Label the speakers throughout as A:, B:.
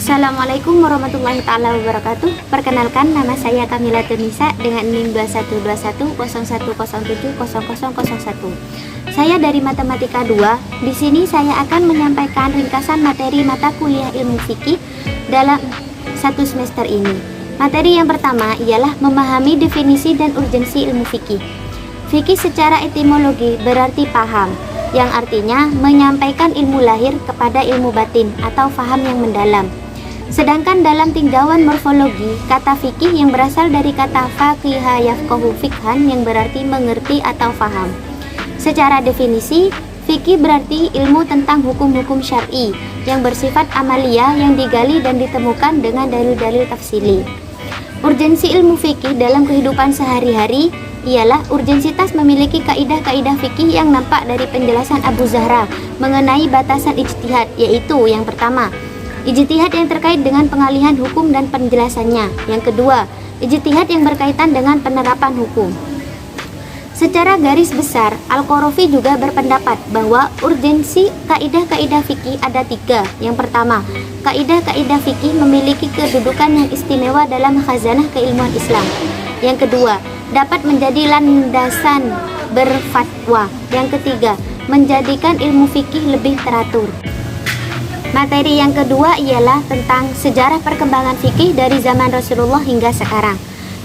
A: Assalamualaikum warahmatullahi taala wabarakatuh. Perkenalkan, nama saya Kamila Tunisa dengan NIM 212101070001. Saya dari Matematika 2. Di sini saya akan menyampaikan ringkasan materi mata kuliah ilmu fikih dalam satu semester ini. Materi yang pertama ialah memahami definisi dan urgensi ilmu fikih. Fikih secara etimologi berarti paham, yang artinya menyampaikan ilmu lahir kepada ilmu batin atau faham yang mendalam. Sedangkan dalam tinjauan morfologi, kata fikih yang berasal dari kata faqiha yafqahu fiqhan yang berarti mengerti atau faham. Secara definisi, fikih berarti ilmu tentang hukum-hukum syar'i yang bersifat amalia yang digali dan ditemukan dengan dalil-dalil tafsili. Urgensi ilmu fikih dalam kehidupan sehari-hari ialah urgensitas memiliki kaidah-kaidah fikih yang nampak dari penjelasan Abu Zahra mengenai batasan ijtihad, yaitu yang pertama, ijtihad yang terkait dengan pengalihan hukum dan penjelasannya. Yang kedua, ijtihad yang berkaitan dengan penerapan hukum. Secara garis besar, Al-Qarafi juga berpendapat bahwa urgensi kaidah-kaidah fikih ada tiga. Yang pertama, kaidah-kaidah fikih memiliki kedudukan yang istimewa dalam khazanah keilmuan Islam. Yang kedua, dapat menjadi landasan berfatwa. Yang ketiga, menjadikan ilmu fikih lebih teratur. Materi yang kedua ialah tentang sejarah perkembangan fikih dari zaman Rasulullah hingga sekarang.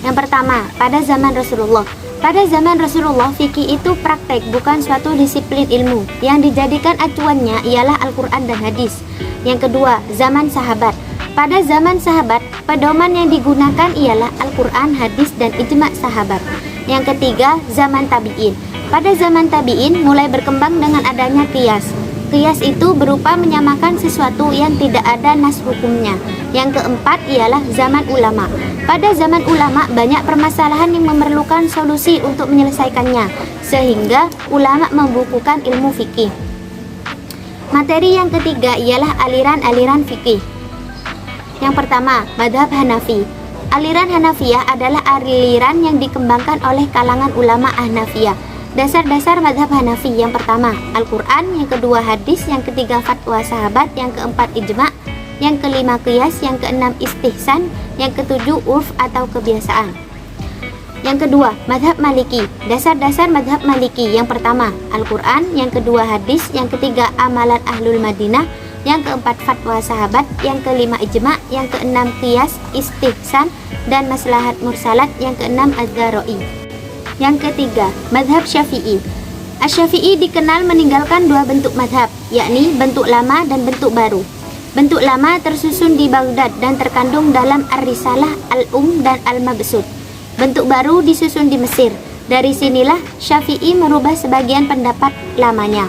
A: Yang pertama, pada zaman Rasulullah. Pada zaman Rasulullah, fikih itu praktek, bukan suatu disiplin ilmu. Yang dijadikan acuannya ialah Al-Quran dan hadis. Yang kedua, zaman sahabat. Pada zaman sahabat, pedoman yang digunakan ialah Al-Quran, hadis, dan ijma' sahabat. Yang ketiga, zaman tabi'in. Pada zaman tabi'in mulai berkembang dengan adanya qiyas. Qiyas itu berupa menyamakan sesuatu yang tidak ada nas hukumnya. Yang keempat ialah zaman ulama. Pada zaman ulama banyak permasalahan yang memerlukan solusi untuk menyelesaikannya, sehingga ulama membukukan ilmu fikih. Materi yang ketiga ialah aliran-aliran fikih. Yang pertama, madhab Hanafi. Aliran Hanafiyah adalah aliran yang dikembangkan oleh kalangan ulama Ahnafiyah. Dasar-dasar madhab Hanafi: yang pertama, Al-Quran, yang kedua hadis, yang ketiga fatwa sahabat, yang keempat ijma', yang kelima qiyas, yang keenam istihsan, yang ketujuh urf atau kebiasaan. Yang kedua, madhab Maliki. Dasar-dasar madhab Maliki: yang pertama, Al-Quran, yang kedua hadis, yang ketiga amalan ahlul Madinah, yang keempat fatwa sahabat, yang kelima ijma', yang keenam qiyas, istihsan, dan maslahat mursalat, yang keenam az-zara'i. Yang ketiga, madhab Syafi'i. Asy-Syafi'i dikenal meninggalkan dua bentuk madhab, yakni bentuk lama dan bentuk baru. Bentuk lama tersusun di Baghdad dan terkandung dalam Ar-Risalah, Al-Um, dan Al-Mabsut. Bentuk baru disusun di Mesir. Dari sinilah Syafi'i merubah sebagian pendapat lamanya.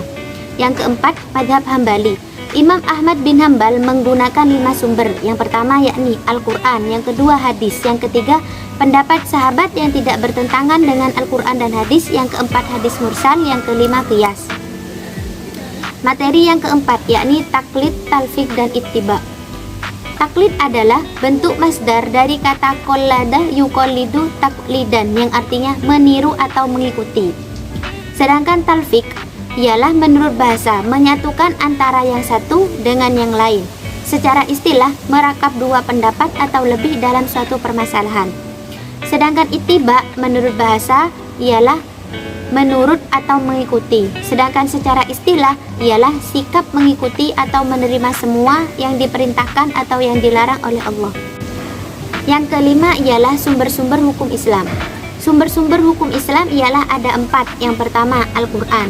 A: Yang keempat, madhab Hambali. Imam Ahmad bin Hambal menggunakan 5 sumber. Yang pertama yakni Al-Quran, yang kedua hadis, yang ketiga pendapat sahabat yang tidak bertentangan dengan Al-Quran dan hadis, yang keempat hadis mursal, yang kelima qiyas. Materi yang keempat yakni taklid, talfiq, dan ittiba. Taklid adalah bentuk masdar dari kata qallada yuqallidu taklidan, yang artinya meniru atau mengikuti. Sedangkan talfiq ialah menurut bahasa menyatukan antara yang satu dengan yang lain. Secara istilah merakap dua pendapat atau lebih dalam suatu permasalahan. Sedangkan ittiba menurut bahasa ialah menurut atau mengikuti. Sedangkan secara istilah ialah sikap mengikuti atau menerima semua yang diperintahkan atau yang dilarang oleh Allah. Yang kelima ialah sumber-sumber hukum Islam. Sumber-sumber hukum Islam ialah ada 4. Yang pertama, Al-Quran,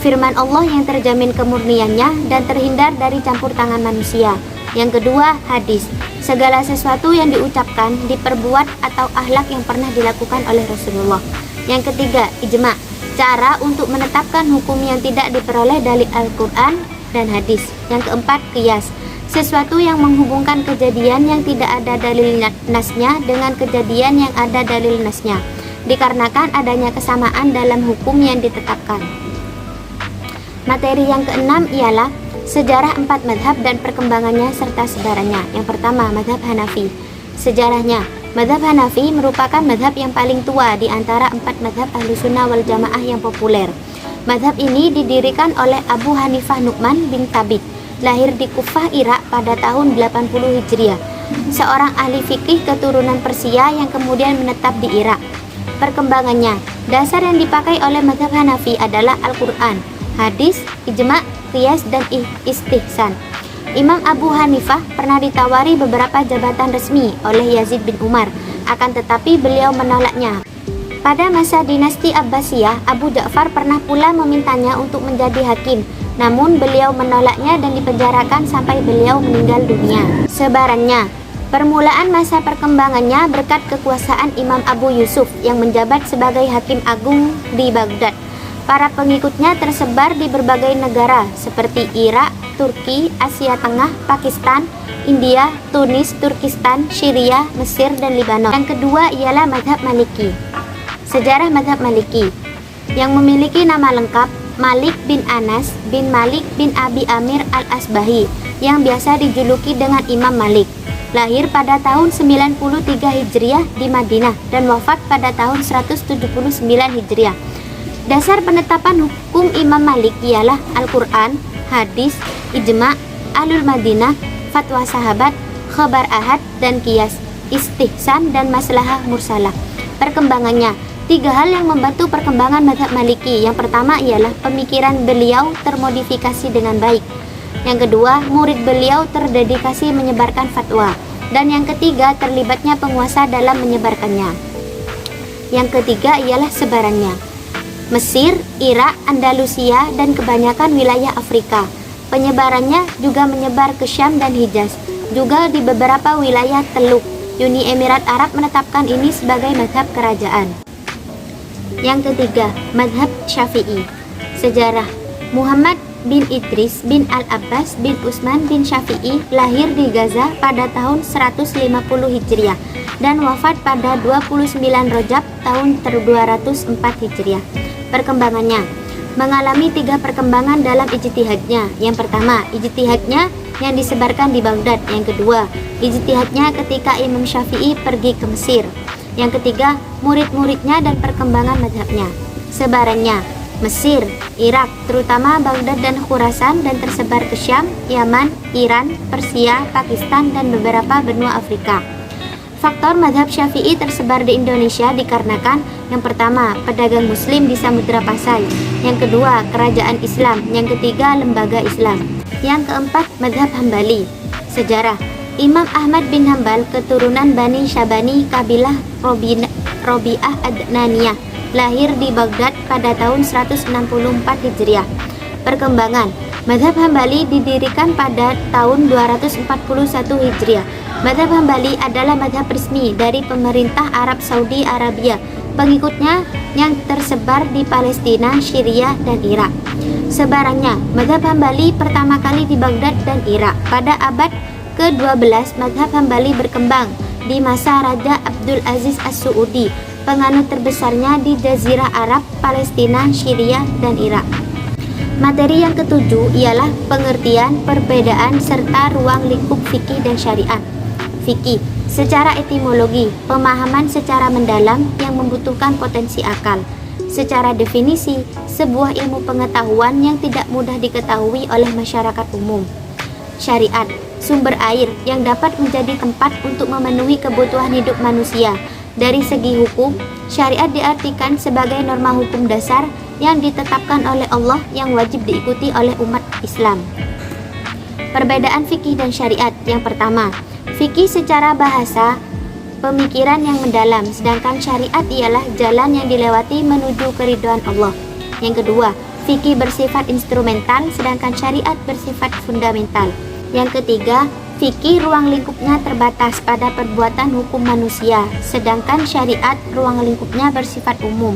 A: firman Allah yang terjamin kemurniannya dan terhindar dari campur tangan manusia. Yang kedua, hadis, segala sesuatu yang diucapkan, diperbuat, atau akhlak yang pernah dilakukan oleh Rasulullah. Yang ketiga, ijma', cara untuk menetapkan hukum yang tidak diperoleh dari Al-Quran dan hadis. Yang keempat, qiyas, sesuatu yang menghubungkan kejadian yang tidak ada dalil nasnya dengan kejadian yang ada dalil nasnya, dikarenakan adanya kesamaan dalam hukum yang ditetapkan. Materi yang keenam ialah sejarah 4 madhab dan perkembangannya serta sebarannya. Yang pertama, madhab Hanafi. Sejarahnya, madhab Hanafi merupakan madhab yang paling tua di antara 4 madhab Ahlussunnah wal Jamaah yang populer. Madhab ini didirikan oleh Abu Hanifah Nu'man bin Thabit. lahir di Kufah, Irak pada tahun 80 Hijriah. Seorang ahli fikih keturunan Persia yang kemudian menetap di Irak. Perkembangannya, dasar yang dipakai oleh mazhab Hanafi adalah Al-Quran, hadis, ijma', qiyas, dan istihsan. Imam Abu Hanifah pernah ditawari beberapa jabatan resmi oleh Yazid bin Umar, akan tetapi beliau menolaknya. Pada masa dinasti Abbasiyah, Abu Ja'far pernah pula memintanya untuk menjadi hakim, namun beliau menolaknya dan dipenjarakan sampai beliau meninggal dunia. Sebarannya, permulaan masa perkembangannya berkat kekuasaan Imam Abu Yusuf yang menjabat sebagai hakim agung di Baghdad. Para pengikutnya tersebar di berbagai negara seperti Irak, Turki, Asia Tengah, Pakistan, India, Tunis, Turkistan, Syria, Mesir, dan Lebanon. Yang kedua ialah mazhab Maliki. Sejarah mazhab Maliki yang memiliki nama lengkap Malik bin Anas bin Malik bin Abi Amir al-Asbahi, yang biasa dijuluki dengan Imam Malik. Lahir pada tahun 93 Hijriah di Madinah dan wafat pada tahun 179 Hijriah. Dasar penetapan hukum Imam Malik ialah Al-Quran, hadis, ijma', ahlul Madinah, fatwa sahabat, khabar ahad, dan qiyas, istihsan, dan maslahah mursalah. Perkembangannya, 3 hal yang membantu perkembangan mazhab Maliki. Yang pertama ialah pemikiran beliau termodifikasi dengan baik. Yang kedua, murid beliau terdedikasi menyebarkan fatwa. Dan yang ketiga, terlibatnya penguasa dalam menyebarkannya. Yang ketiga ialah sebarannya. Mesir, Irak, Andalusia, dan kebanyakan wilayah Afrika. Penyebarannya juga menyebar ke Syam dan Hijaz, juga di beberapa wilayah Teluk. Uni Emirat Arab menetapkan ini sebagai mazhab kerajaan. Yang ketiga, mazhab Syafi'i. Sejarah. Muhammad bin Idris bin Al-Abbas bin Utsman bin Syafi'i lahir di Gaza pada tahun 150 Hijriah dan wafat pada 29 Rajab tahun 204 Hijriah. Perkembangannya, mengalami 3 perkembangan dalam ijtihadnya. Yang pertama, ijtihadnya yang disebarkan di Baghdad. Yang kedua, ijtihadnya ketika Imam Syafi'i pergi ke Mesir. Yang ketiga, murid-muridnya dan perkembangan mazhabnya. Sebarannya, Mesir, Irak, terutama Baghdad dan Khurasan, dan tersebar ke Syam, Yaman, Iran, Persia, Pakistan, dan beberapa benua Afrika. Faktor mazhab Syafi'i tersebar di Indonesia dikarenakan yang pertama, pedagang muslim di Samudra Pasai. Yang kedua, kerajaan Islam. Yang ketiga, lembaga Islam. Yang keempat, mazhab Hambali. Sejarah. Imam Ahmad bin Hambal keturunan Bani Syabani kabilah Robi'ah Adnaniyah, lahir di Baghdad pada tahun 164 Hijriah. Perkembangan. Mazhab Hambali didirikan pada tahun 241 Hijriah. Mazhab Hambali adalah mazhab resmi dari pemerintah Arab Saudi Arabia. Pengikutnya yang tersebar di Palestina, Syria, dan Irak. Sebarannya, mazhab Hambali pertama kali di Baghdad dan Irak. Pada abad ke-12, mazhab Hambali berkembang di masa Raja Abdul Aziz As-Suudi, penganut terbesarnya di Jazirah Arab, Palestina, Syria, dan Irak. Materi yang ketujuh ialah pengertian, perbedaan, serta ruang lingkup fikih dan syariat. Fikih secara etimologi, pemahaman secara mendalam yang membutuhkan potensi akal. Secara definisi, sebuah ilmu pengetahuan yang tidak mudah diketahui oleh masyarakat umum. Syariat, sumber air yang dapat menjadi tempat untuk memenuhi kebutuhan hidup manusia. Dari segi hukum, syariat diartikan sebagai norma hukum dasar yang ditetapkan oleh Allah yang wajib diikuti oleh umat Islam. Perbedaan fikih dan syariat. Yang pertama, fikih secara bahasa, pemikiran yang mendalam, sedangkan syariat ialah jalan yang dilewati menuju keridhaan Allah. Yang kedua, fikih bersifat instrumental, sedangkan syariat bersifat fundamental. Yang ketiga, fikih ruang lingkupnya terbatas pada perbuatan hukum manusia, sedangkan syariat ruang lingkupnya bersifat umum.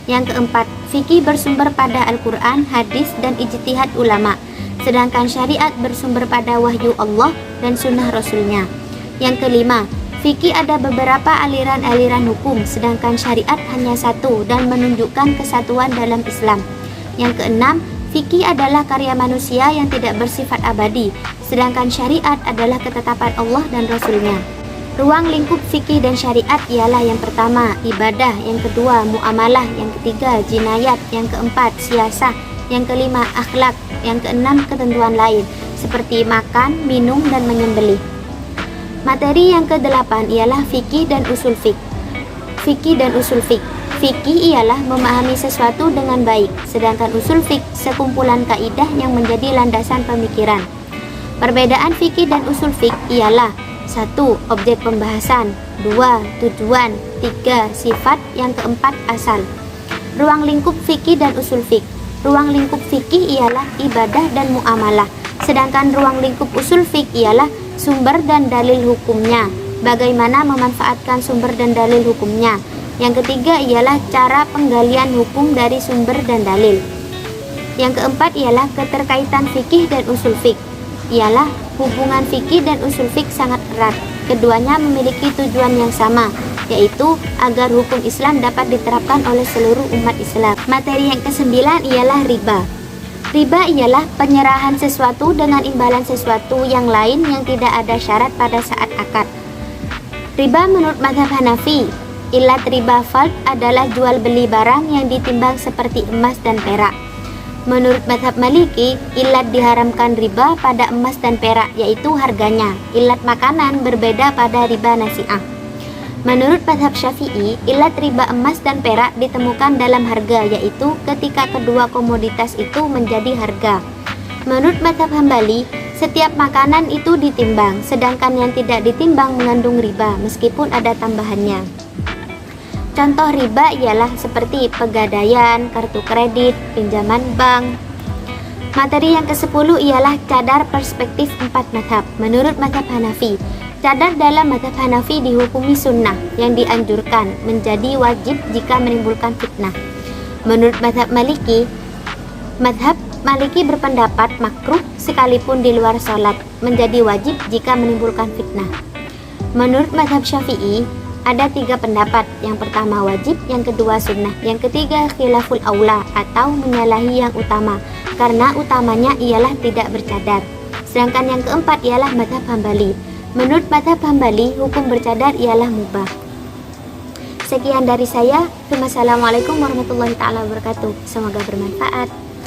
A: Yang keempat, fikih bersumber pada Al-Quran, hadis, dan ijtihad ulama, sedangkan syariat bersumber pada wahyu Allah dan sunnah Rasulnya. Yang kelima, fikih ada beberapa aliran-aliran hukum, sedangkan syariat hanya satu dan menunjukkan kesatuan dalam Islam. Yang keenam, fikih adalah karya manusia yang tidak bersifat abadi, sedangkan syariat adalah ketetapan Allah dan Rasulnya. Ruang lingkup fikih dan syariat ialah yang pertama, ibadah, yang kedua, muamalah, yang ketiga, jinayat, yang keempat, siasah, yang kelima, akhlak, yang keenam, ketentuan lain. seperti makan, minum, dan menyembelih. Materi yang ke-8 ialah fikih dan usul fik. Fikih dan usul fik. Fikih ialah memahami sesuatu dengan baik, sedangkan usul fik sekumpulan kaidah yang menjadi landasan pemikiran. Perbedaan fikih dan usul fik ialah 1. Objek pembahasan, 2. Tujuan, 3. Sifat, yang keempat asal. Ruang lingkup fikih dan usul fik. Ruang lingkup fikih ialah ibadah dan muamalah, sedangkan ruang lingkup usul fik ialah sumber dan dalil hukumnya, bagaimana memanfaatkan sumber dan dalil hukumnya. Yang ketiga ialah cara penggalian hukum dari sumber dan dalil. Yang keempat ialah keterkaitan fikih dan usul fik. Ialah hubungan fikih dan usul fik sangat erat. Keduanya memiliki tujuan yang sama, yaitu agar hukum Islam dapat diterapkan oleh seluruh umat Islam. Materi yang ke-9 ialah riba. Riba ialah penyerahan sesuatu dengan imbalan sesuatu yang lain yang tidak ada syarat pada saat akad. Riba menurut mazhab Hanafi, ilat riba fard adalah jual beli barang yang ditimbang seperti emas dan perak. Menurut mazhab Maliki, ilat diharamkan riba pada emas dan perak, yaitu harganya. Ilat makanan berbeda pada riba nasi'ah. Menurut mazhab Syafi'i, ilat riba emas dan perak ditemukan dalam harga, yaitu ketika kedua komoditas itu menjadi harga. Menurut mazhab Hambali, setiap makanan itu ditimbang, sedangkan yang tidak ditimbang mengandung riba meskipun ada tambahannya. Contoh riba ialah seperti pegadaian, kartu kredit, pinjaman bank. Materi yang ke-10 ialah cadar perspektif 4 mazhab. Menurut mazhab Hanafi, cadar dalam mazhab Hanafi dihukumi sunnah yang dianjurkan, menjadi wajib jika menimbulkan fitnah. Menurut mazhab Maliki, mazhab Maliki berpendapat makruh sekalipun di luar sholat, menjadi wajib jika menimbulkan fitnah. Menurut mazhab Syafi'i, ada 3 pendapat. Yang pertama wajib, yang kedua sunnah, yang ketiga khilaful aula atau menyalahi yang utama, karena utamanya ialah tidak bercadar. Sedangkan yang keempat ialah mazhab Hambali. Menurut mazhab Hambali, hukum bercadar ialah mubah. Sekian dari saya. Wassalamualaikum warahmatullahi wabarakatuh. Semoga bermanfaat.